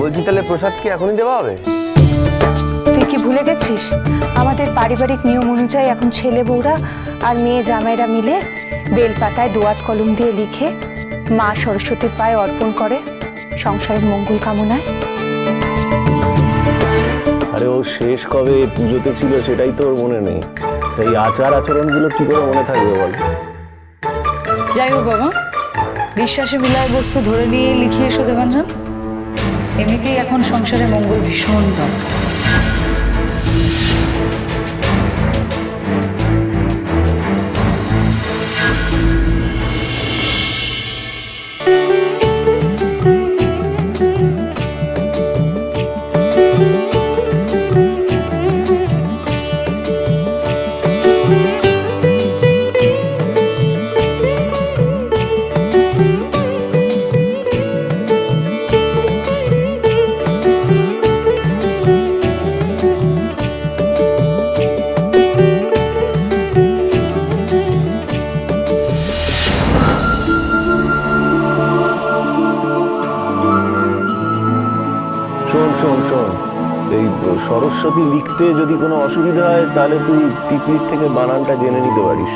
বলছি তাহলে প্রসাদ কি এখনই দেওয়া হবে? তুই কি ভুলে গেছিস আমাদের পারিবারিক নিয়ম অনুযায়ী এখন ছেলে বউরা আর মেয়ে জামাইরা মিলে বেলপাতায় দোয়াত কলম দিয়ে লিখে মা সরস্বতীর পায়ে অর্পণ করে সংসারের মঙ্গল কামনায়। আরে ও শেষ কবে পুজোতে ছিল সেটাই তোর মনে নেই, সেই আচার আচরণগুলো কি করে মনে থাকবে বল? যাই হোক বাবা, বিশ্বাসে বিলায় বস্তু ধরে নিয়ে লিখিয়ে এসো দেবাঞ্জন। এমনিতেই এখন সংসারে মঙ্গল ভীষণ দরকার। শোন শোন, এই সরস্বতী লিখতে যদি কোনো অসুবিধা হয় তাহলে তুই টিপির থেকে বানানটা জেনে নিতে পারিস।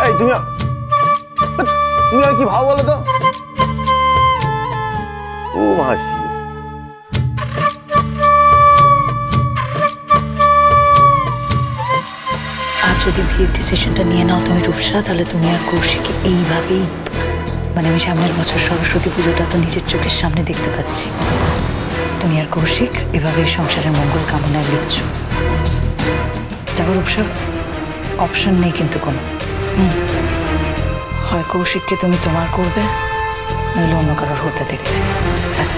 এই তুমি আর কি ভাব বলো তো? ও হাসি, আর যদি বিয়ের ডিসিশনটা নিয়ে নাও তুমি রূপসা, তাহলে তুমি আর কৌশিককে এইভাবেই, মানে আমি সামনের বছর সরস্বতী পুজোটা তো নিজের চোখের সামনে দেখতে পাচ্ছি, তুমি আর কৌশিক এভাবেই সংসারের মঙ্গল কামনায় লিখছ। দেখো রূপসা, অপশন নেই কিন্তু কোনো। হয় কৌশিককে তুমি তোমার করবে, নইলে অন্য কারোর হতে দেখবে, ব্যাস।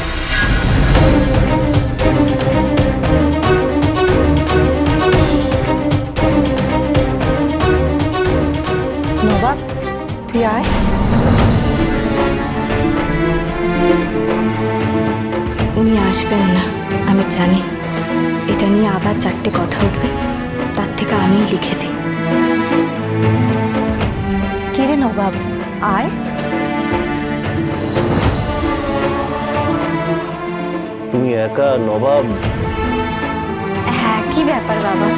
নবাব তুই আয়। উনি আসবেন না, আমি জানি। এটা নিয়ে আবার 4টে কথা উঠবে, তার থেকে আমিই লিখে দিই। কি রে নবাব, আয়। তুমি একা নবাব? হ্যাঁ, কি ব্যাপার বাবা?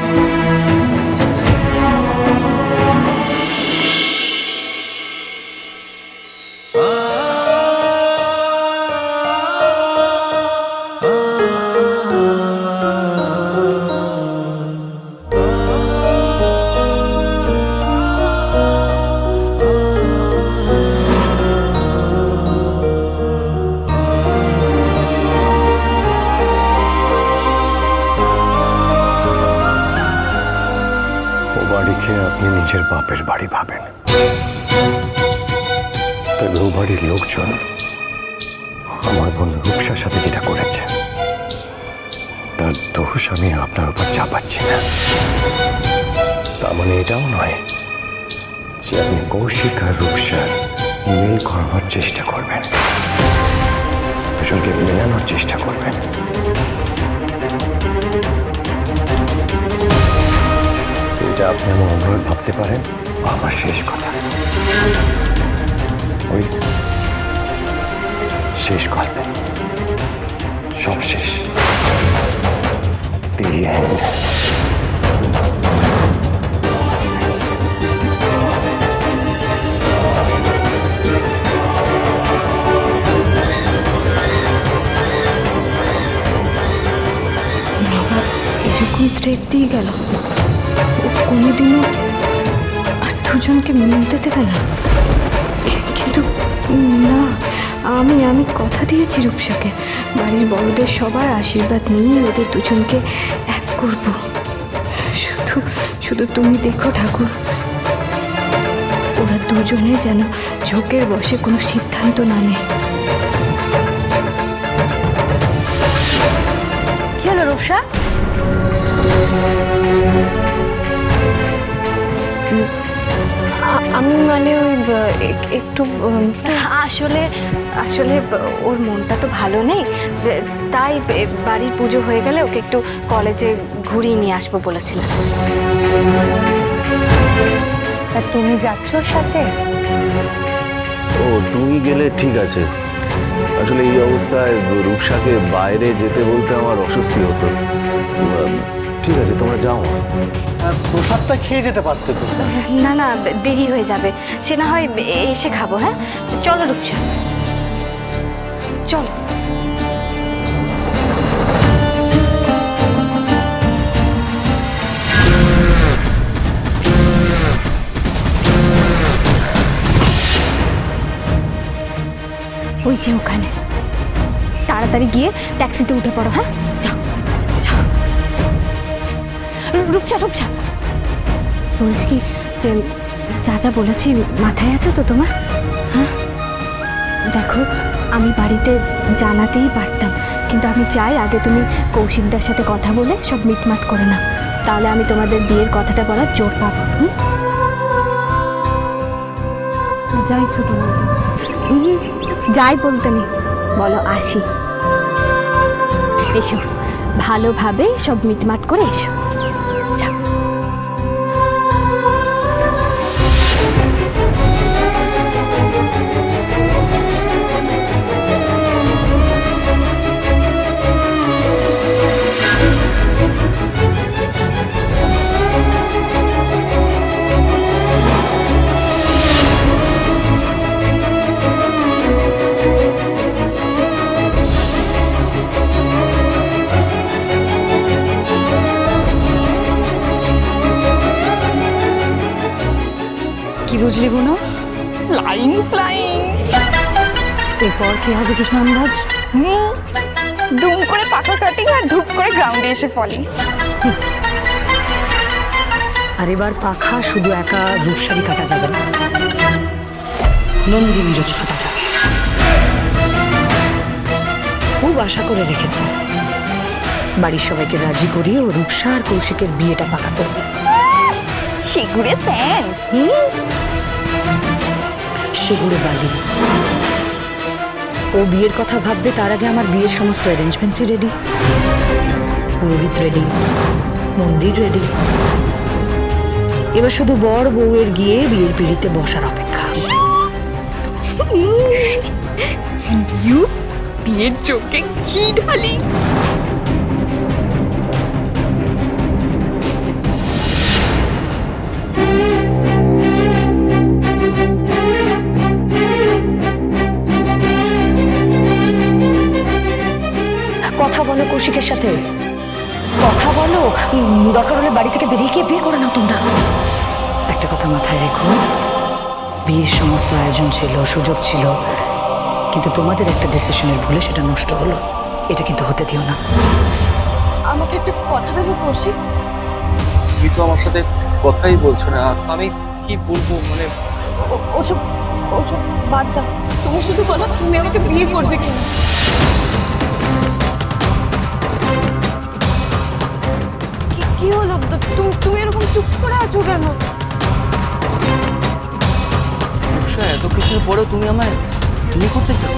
বাড়িকে আপনি নিজের বাপের বাড়ি ভাবেন, তবে ও বাড়ির লোকজন আমার বোন রূপসার সাথে যেটা করেছে তার দোষ আমি আপনার উপর চাপাচ্ছি না। তার মানে এটাও নয় যে আপনি কৌশিক আর রূপসার মিল করানোর চেষ্টা করবেন, দুজনকে মেলানোর চেষ্টা করবেন। এটা আপনি আমার অনুরোধ ভাবতে পারেন। আমার শেষ কথা, ওই শেষ গল্প, সব শেষ, দি এন্ড। নবাব এরকম থ্রেট দিয়ে গেল, ও কোনোদিনও আর দুজনকে মিলতে দেবে না। কিন্তু না, আমি কথা দিয়েছি রূপসাকে, বাড়ির বড়দের সবার আশীর্বাদ নিয়ে ওদের দুজনকে এক করব। শুধু তুমি দেখো ঠাকুর, ওরা দুজনে যেন ঝোঁকের বশে কোনো সিদ্ধান্ত না নেয়। কি হলো রূপসা? আমি মানে ওই একটু আসলে ওর মনটা তো ভালো নেই, তাই বাড়ির পুজো হয়ে গেলে ওকে একটু কলেজে ঘুরিয়ে নিয়ে আসবো বলেছিলাম। তা তুমি যাচ্ছ ওর সাথে? ও তুমি গেলে ঠিক আছে, আসলে এই অবস্থায় রূপসাকে বাইরে যেতে বলতে আমার অস্বস্তি হতো। ঠিক আছে, তোমরা যাও। প্রসাদটা খেয়ে যেতে পারতে তো। না না, দেরি হয়ে যাবে, সে না হয় এসে খাবো। হ্যাঁ চলো রূপসা, চলো। ওই যে ওখানে, তাড়াতাড়ি গিয়ে ট্যাক্সিতে উঠে পড়ো। হ্যাঁ যাও যাও। রূপসা রূপসা, বলছি কি যে যা যা বলেছি মাথায় আছে তো তোমার? হ্যাঁ দেখো, আমি বাড়িতে জানাতেই পারতাম, কিন্তু আমি চাই আগে তুমি কৌশিকদার সাথে কথা বলে সব মিটমাট করে নাও, তাহলে আমি তোমাদের বিয়ের কথাটা বলার জোর পাবো। যাই ছোট, যাই বলতে নেই, বলো আসি। এসো, ভালোভাবে সব মিটমাট করে এসো। যাও। কি বুঝলি বুনো? Flying flying. এরপর কি হবে কৃষ্ণান্দাজ? দুম করে পাকা কাটিং আর ধূপ করে গ্রাউন্ডে এসে ফলিং। আর এবার পাখা শুধু একা রূপসারই কাটা যাবে না, নন্দিনীরও কাটা যাবে। খুব আশা করে রেখেছে বাড়ির সবাইকে রাজি করিয়ে ও রূপসা আর কৌশিকের বিয়েটা পাকা করবে। সেগুড়ে স্যান। সেগুড়ে বালি। ও বিয়ের কথা ভাববে তার আগে আমার বিয়ের সমস্ত অ্যারেঞ্জমেন্টসই রেডি। পুরোহিত রেডি, মন্দির রেডি। এবার শুধু বর বউয়ের গিয়ে বিয়ের পিঁড়িতে বসার অপেক্ষা। বিয়ের চোখে কি ঢালি। কথা বলো কৌশিকের সাথে, কথা বলো। দরকার হলে বাড়ি থেকে বেরিয়ে গিয়ে বিয়ে করে নাও তোমরা। একটা কথা মাথায় রেখো, বিয়ের সমস্ত আয়োজন ছিল, সুযোগ ছিল, কিন্তু তোমাদের একটা ডিসিশনের ভুলে সেটা নষ্ট হলো। এটা কিন্তু হতে দিও না। আমাকে একটা কথা দেবে কৌশিক? তুমি তো আমার সাথে কথাই বলছো না, আমি কি বলবো? মানে ওসব ওসব বাদ দাও, তুমি শুধু বলো তুমি আমাকে বিয়ে করবে কিনা। কি হলো, তুমি এরকম চুপ করে আছো কেন? রূপসা, এত কিছুর পরেও তুমি আমায় বিয়ে করতে চাও?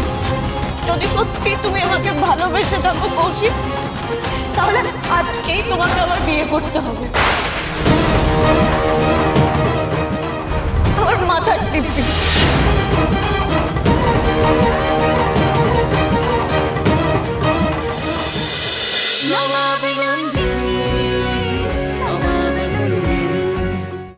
যদি সত্যি তুমি আমাকে ভালোবেসে থাকো কৌশিক, তাহলে আজকেই তোমাকে আমার বিয়ে করতে হবে। আমার মাথার টিপি